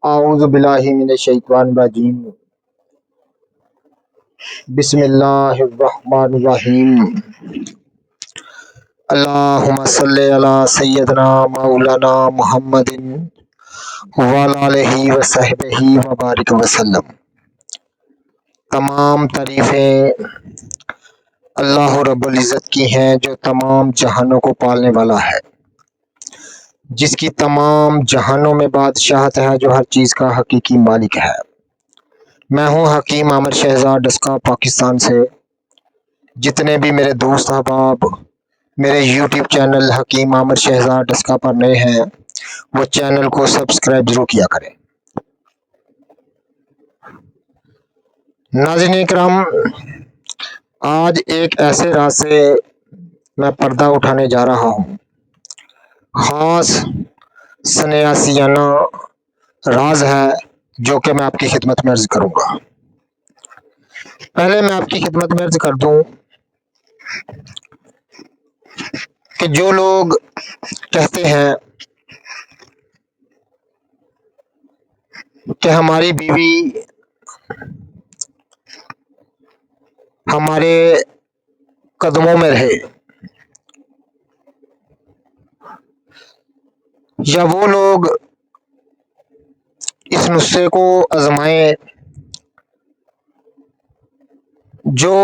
اعوذ باللہ من الشیطان الرجیم بسم اللہ الرحمن الرحیم اللہم صلی علی سیدنا مولانا محمد وعلی آلہ وصحبہ وبارک وسلم۔ تمام تعریفیں اللہ رب العزت کی ہیں جو تمام جہانوں کو پالنے والا ہے، جس کی تمام جہانوں میں بادشاہت ہے، جو ہر چیز کا حقیقی مالک ہے۔ میں ہوں حکیم عامر شہزاد ڈسکا پاکستان سے۔ جتنے بھی میرے دوست احباب میرے یوٹیوب چینل حکیم عامر شہزاد ڈسکا پر نئے ہیں، وہ چینل کو سبسکرائب ضرور کیا کریں۔ ناظرین کرام، آج ایک ایسے راز سے میں پردہ اٹھانے جا رہا ہوں، خاص سنیاسیانہ راز ہے جو کہ میں آپ کی خدمت میں عرض کروں گا۔ پہلے میں آپ کی خدمت میں عرض کر دوں کہ جو لوگ کہتے ہیں کہ ہماری بیوی ہمارے قدموں میں رہے، یا وہ لوگ اس نسخے کو آزمائیں جو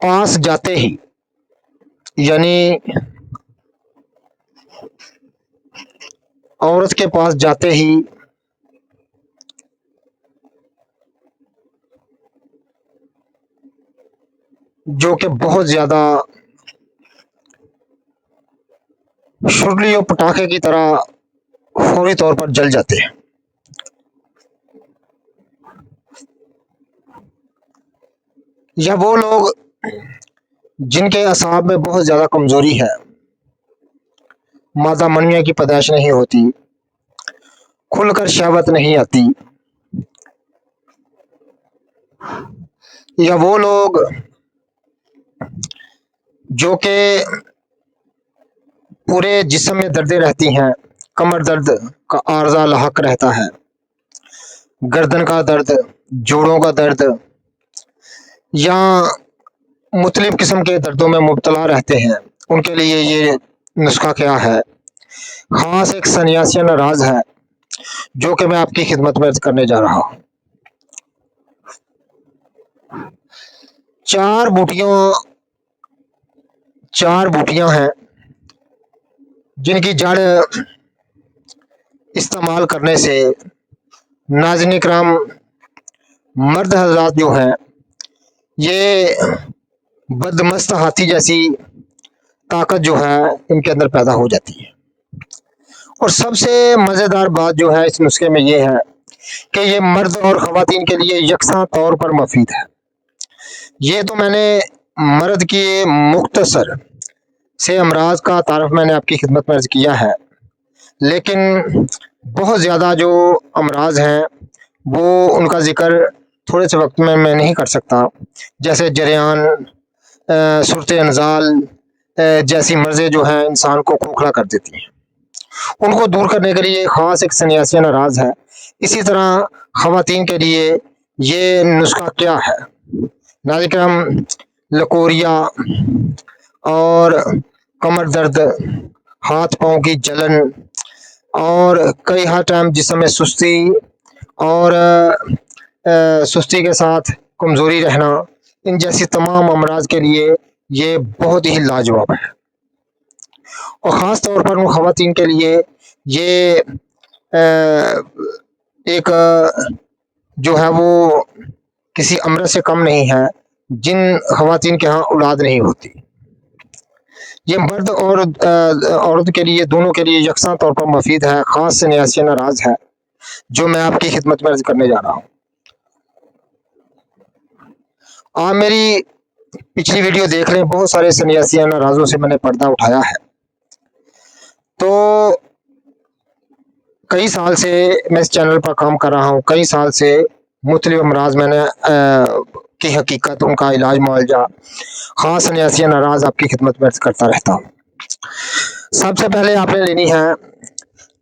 پاس جاتے ہی، یعنی عورت کے پاس جاتے ہی جو کہ بہت زیادہ شرلی اور پٹاخے کی طرح فوری طور پر جل جاتے ہیں، یا وہ لوگ جن کے اعصاب میں بہت زیادہ کمزوری ہے، مادہ منویہ کی پیدائش نہیں ہوتی، کھل کر شہوت نہیں آتی، یا وہ لوگ جو کہ پورے جسم میں دردیں رہتی ہیں، کمر درد کا عارضہ لاحق رہتا ہے، گردن کا درد، جوڑوں کا درد، یا مختلف قسم کے دردوں میں مبتلا رہتے ہیں، ان کے لیے یہ نسخہ کیا ہے، خاص ایک سنیاسیانہ راز ہے جو کہ میں آپ کی خدمت میں عرض کرنے جا رہا ہوں۔ چار بوٹیاں ہیں جن کی جڑ استعمال کرنے سے ناظرین اکرام مرد حضرات جو ہیں یہ بدمست ہاتھی جیسی طاقت جو ہے ان کے اندر پیدا ہو جاتی ہے۔ اور سب سے مزیدار بات جو ہے اس نسخے میں یہ ہے کہ یہ مرد اور خواتین کے لیے یکساں طور پر مفید ہے۔ یہ تو میں نے مرد کی مختصر سے امراض کا تعارف میں نے آپ کی خدمت میں عرض کیا ہے، لیکن بہت زیادہ جو امراض ہیں وہ ان کا ذکر تھوڑے سے وقت میں نہیں کر سکتا، جیسے جریان، صورت انزال جیسی مرضیں جو ہیں انسان کو کھوکھلا کر دیتی ہیں، ان کو دور کرنے کے لیے خاص ایک سنیاسیانہ راز ہے۔ اسی طرح خواتین کے لیے یہ نسخہ کیا ہے، ناظرین کرام، لکوریا اور کمر درد، ہاتھ پاؤں کی جلن اور کئی ہر ٹائم جسم میں سستی اور سستی کے ساتھ کمزوری رہنا، ان جیسی تمام امراض کے لیے یہ بہت ہی لاجواب ہے۔ اور خاص طور پر ان خواتین کے لیے یہ ایک جو ہے وہ کسی امراض سے کم نہیں ہے جن خواتین کے ہاں اولاد نہیں ہوتی۔ یہ مرد اور عورت کے لیے، دونوں کے لیے یکساں طور پر مفید ہے، خاص سنیاسیانہ راز ہے جو میں آپ کی خدمت میں عرض کرنے جا رہا ہوں۔ آپ میری پچھلی ویڈیو دیکھ لیں، بہت سارے سنیاسیانہ رازوں سے میں نے پردہ اٹھایا ہے۔ تو کئی سال سے میں اس چینل پر کام کر رہا ہوں، کئی سال سے مختلف امراض میں نے کی حقیقت، ان کا علاج معالجہ، خاص سنیاسیانہ راز آپ کی خدمت میں عرض کرتا رہتا ہوں۔ سب سے پہلے آپ نے لینی ہے